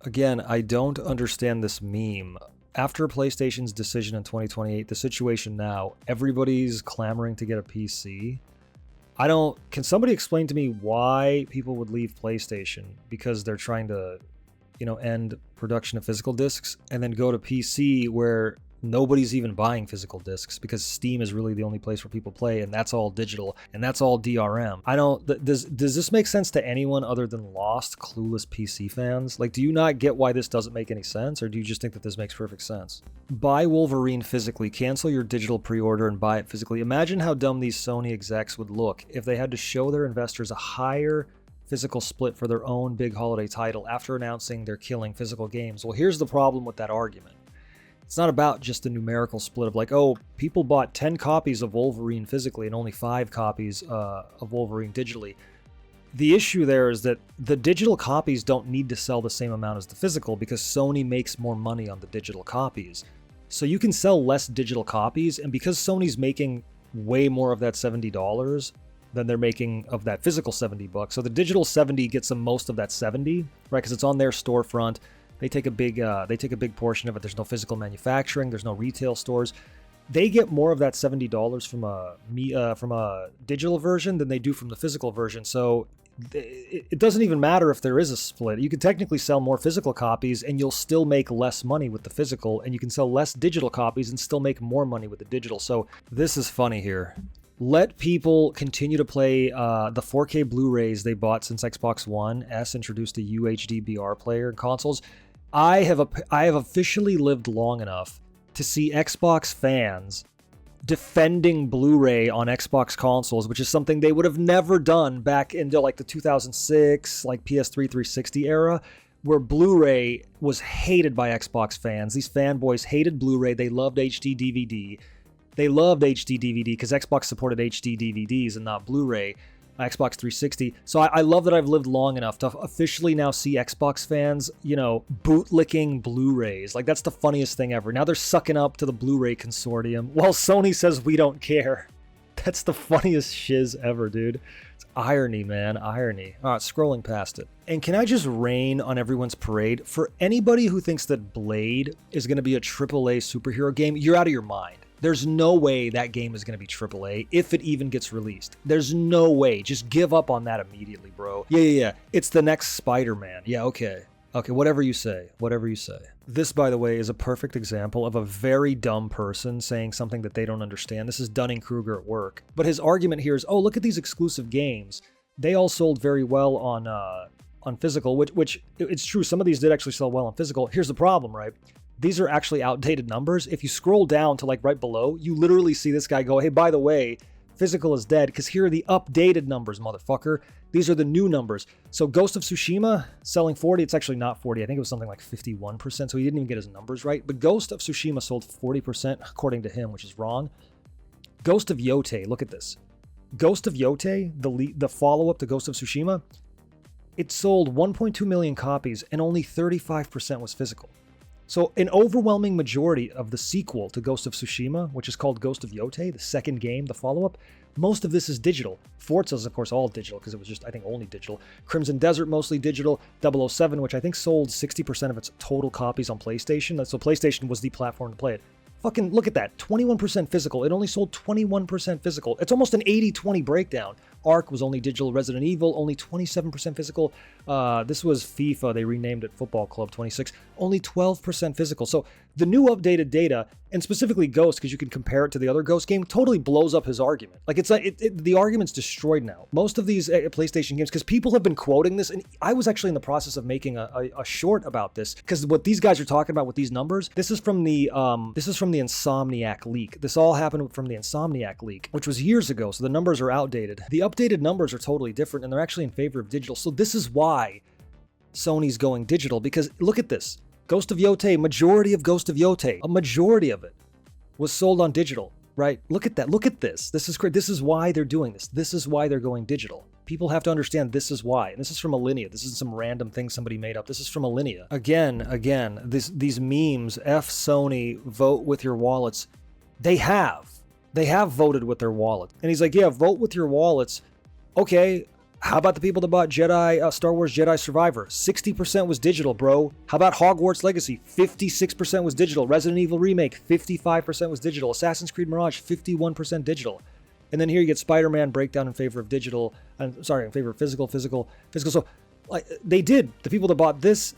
Again, I don't understand this meme. After PlayStation's decision in 2028, the situation now, everybody's clamoring to get a PC. Can somebody explain to me why people would leave PlayStation? Because they're trying to, end production of physical discs and then go to PC where nobody's even buying physical discs because Steam is really the only place where people play, and that's all digital and that's all DRM. Does this make sense to anyone other than lost, clueless PC fans? Like, do you not get why this doesn't make any sense, or do you just think that this makes perfect sense? Buy Wolverine physically, cancel your digital pre-order and buy it physically. Imagine how dumb these Sony execs would look if they had to show their investors a higher physical split for their own big holiday title after announcing they're killing physical games. Well, here's the problem with that argument. It's not about just the numerical split of like, oh, people bought 10 copies of Wolverine physically and only 5 copies of Wolverine digitally. The issue there is that the digital copies don't need to sell the same amount as the physical because Sony makes more money on the digital copies. So you can sell less digital copies, and because Sony's making way more of that $70 than they're making of that physical $70, so the digital 70 gets them most of that 70, right? Because it's on their storefront. They take a big portion of it. There's no physical manufacturing. There's no retail stores. They get more of that $70 from a digital version than they do from the physical version. So it doesn't even matter if there is a split. You can technically sell more physical copies and you'll still make less money with the physical, and you can sell less digital copies and still make more money with the digital. So this is funny here. Let people continue to play the 4K Blu-rays they bought since Xbox One S introduced a UHD BR player in consoles. I have officially lived long enough to see Xbox fans defending Blu-ray on Xbox consoles, which is something they would have never done back into like the 2006, like PS3 360 era, where Blu-ray was hated by Xbox fans. These fanboys hated Blu-ray. They loved HD DVD. They loved HD DVD because Xbox supported HD DVDs and not Blu-ray. Xbox 360. So I love that I've lived long enough to officially now see Xbox fans, bootlicking Blu-rays. Like, that's the funniest thing ever. Now they're sucking up to the Blu-ray consortium while Sony says we don't care. That's the funniest shiz ever, dude. It's irony, man. Irony. All right, scrolling past it. And can I just rain on everyone's parade? For anybody who thinks that Blade is going to be a AAA superhero game, you're out of your mind. There's no way that game is going to be AAA if it even gets released. There's no way. Just give up on that immediately, bro. Yeah. It's the next Spider-Man. Yeah, okay. Okay, whatever you say. Whatever you say. This, by the way, is a perfect example of a very dumb person saying something that they don't understand. This is Dunning-Kruger at work. But his argument here is, oh, look at these exclusive games. They all sold very well on physical, which it's true. Some of these did actually sell well on physical. Here's the problem, right? These are actually outdated numbers. If you scroll down to like right below, you literally see this guy go, hey, by the way, physical is dead because here are the updated numbers, motherfucker. These are the new numbers. So Ghost of Tsushima selling 40. It's actually not 40. I think it was something like 51%. So he didn't even get his numbers right. But Ghost of Tsushima sold 40% according to him, which is wrong. Ghost of Yotei, look at this. Ghost of Yotei, the follow-up to Ghost of Tsushima, it sold 1.2 million copies and only 35% was physical. So an overwhelming majority of the sequel to Ghost of Tsushima, which is called Ghost of Yotei, the second game, the follow-up, most of this is digital. Forza's, of course, all digital because it was just, I think, only digital. Crimson Desert, mostly digital. 007, which I think sold 60% of its total copies on PlayStation. So PlayStation was the platform to play it. Fucking look at that, 21% physical. It only sold 21% physical. It's almost an 80-20 breakdown. Ark was only digital. Resident Evil, only 27% physical. This was FIFA. They renamed it Football Club 26. Only 12% physical. So the new updated data, and specifically Ghost, because you can compare it to the other Ghost game, totally blows up his argument. Like, the argument's destroyed now. Most of these PlayStation games, because people have been quoting this, and I was actually in the process of making a short about this, because what these guys are talking about with these numbers, this is from the Insomniac leak. This all happened from the Insomniac leak, which was years ago, so the numbers are outdated. The updated numbers are totally different, and they're actually in favor of digital. So this is why Sony's going digital, because look at this. Ghost of Yotei, majority of Ghost of Yotei, a majority of it was sold on digital, right? Look at that. Look at this. This is great. This is why they're doing this. This is why they're going digital. People have to understand this is why. And this is from Alinea. This isn't some random thing somebody made up. This is from Alinea. Again, these memes, F Sony, vote with your wallets. They have voted with their wallet. And he's like, yeah, vote with your wallets. Okay, How about the people that bought Star Wars Jedi Survivor? 60% was digital, bro. How about Hogwarts Legacy? 56% was digital. Resident Evil Remake, 55% was digital. Assassin's Creed Mirage, 51% digital. And then here you get Spider-Man breakdown in favor of digital. In favor of physical. So like they did. The people that bought this,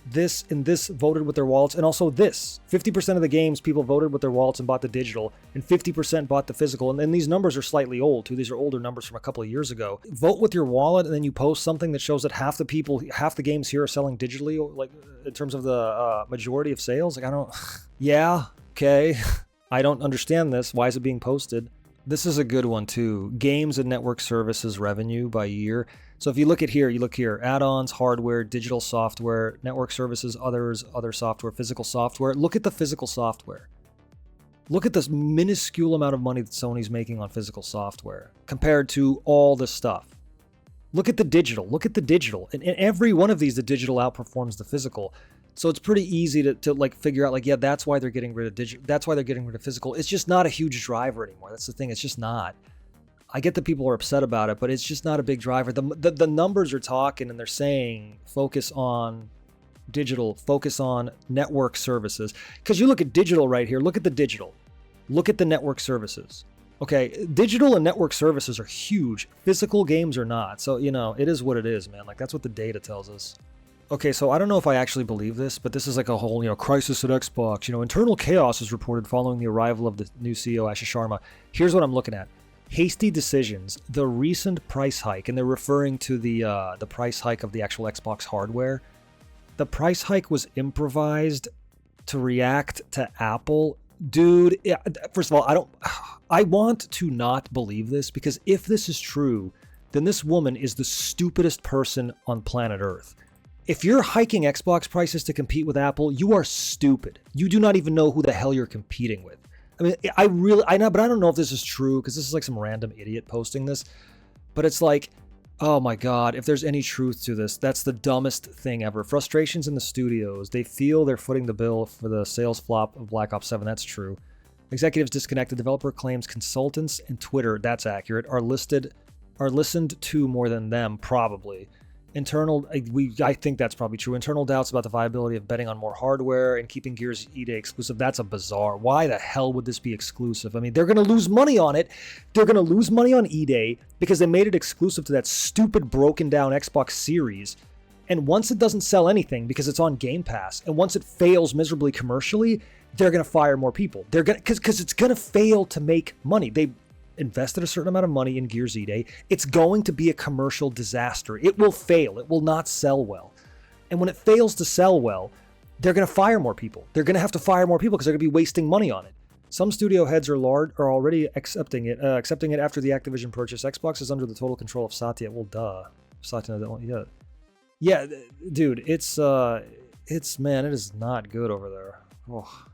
and this voted with their wallets, and also this. 50% of the games people voted with their wallets and bought the digital, and 50% bought the physical. And then these numbers are slightly old too. These are older numbers from a couple of years ago. Vote with your wallet, and then you post something that shows that half the games here are selling digitally, like in terms of the majority of sales. Like I don't. Yeah. Okay. I don't understand this. Why is it being posted? This is a good one too. Games and network services revenue by year. So if you look here, add-ons, hardware, digital software, network services, other software, physical software. Look at the physical software. Look at this minuscule amount of money that Sony's making on physical software compared to all this stuff. Look at the digital. And in every one of these, the digital outperforms the physical. So it's pretty easy to like figure out like, yeah, that's why they're getting rid of digital. That's why they're getting rid of physical. It's just not a huge driver anymore. That's the thing. It's just not. I get that people are upset about it, but it's just not a big driver. The numbers are talking and they're saying focus on digital, focus on network services. Because you look at digital right here, look at the digital. Look at the network services. Okay, digital and network services are huge. Physical games are not. So, it is what it is, man. Like that's what the data tells us. Okay, so I don't know if I actually believe this, but this is like a whole, crisis at Xbox. Internal chaos is reported following the arrival of the new CEO, Ashish Sharma. Here's what I'm looking at. Hasty decisions, the recent price hike, and they're referring to the price hike of the actual Xbox hardware. The price hike was improvised to react to Apple. Dude, first of all, I want to not believe this, because if this is true, then this woman is the stupidest person on planet Earth. If you're hiking Xbox prices to compete with Apple, you are stupid. You do not even know who the hell you're competing with. I mean, I know, but I don't know if this is true, because this is like some random idiot posting this. But it's like, oh my God, if there's any truth to this, that's the dumbest thing ever. Frustrations in the studios. They feel they're footing the bill for the sales flop of Black Ops 7. That's true. Executives disconnected. Developer claims consultants and Twitter, that's accurate, are listened to more than them, probably. I think that's probably true. Internal doubts about the viability of betting on more hardware and keeping Gears E-Day exclusive. That's a bizarre. Why the hell would this be exclusive? I mean, they're going to lose money on it. They're going to lose money on E-Day because they made it exclusive to that stupid broken down Xbox Series. And once it doesn't sell anything because it's on Game Pass, and once it fails miserably commercially, they're going to fire more people. They're going to, because it's going to fail to make money. They invested a certain amount of money in Gears E-Day. It's going to be a commercial disaster. It will fail. It will not sell well. And when it fails to sell well, they're going to fire more people. They're going to have to fire more people because they're going to be wasting money on it. Some studio heads are already accepting it after the Activision purchase. Xbox is under the total control of Satya. Well, duh. Satya, yeah, dude. It's man, it is not good over there. Oh.